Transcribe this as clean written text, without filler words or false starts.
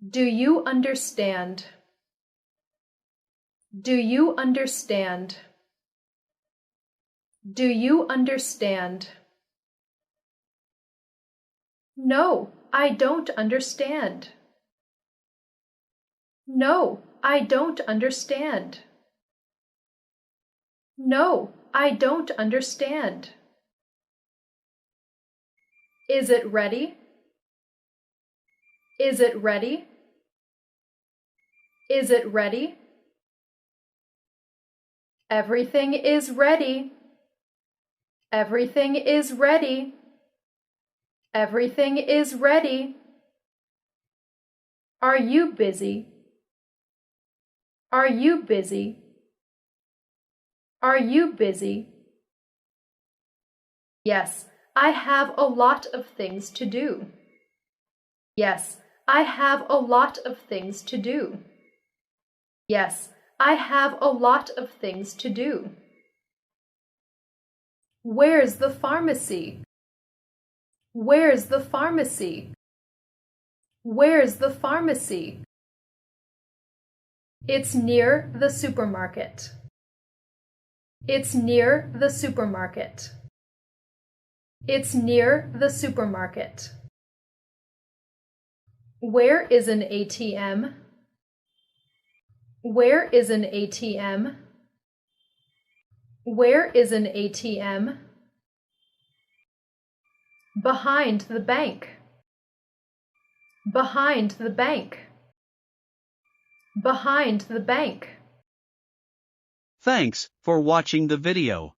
Do you understand? Do you understand? Do you understand? No, I don't understand. No, I don't understand. No, I don't understand. Is it ready? Is it ready? Is it ready? Everything is ready. Everything is ready. Everything is ready. Are you busy? Are you busy? Are you busy? Yes, I have a lot of things to do. Yes, I have a lot of things to do. Yes, I have a lot of things to do. Where's the pharmacy? Where's the pharmacy? Where's the pharmacy? It's near the supermarket. It's near the supermarket. It's near the supermarket. Where is an ATM? Where is an ATM? Where is an ATM? Behind the bank. Behind the bank. Behind the bank. Thanks for watching the video.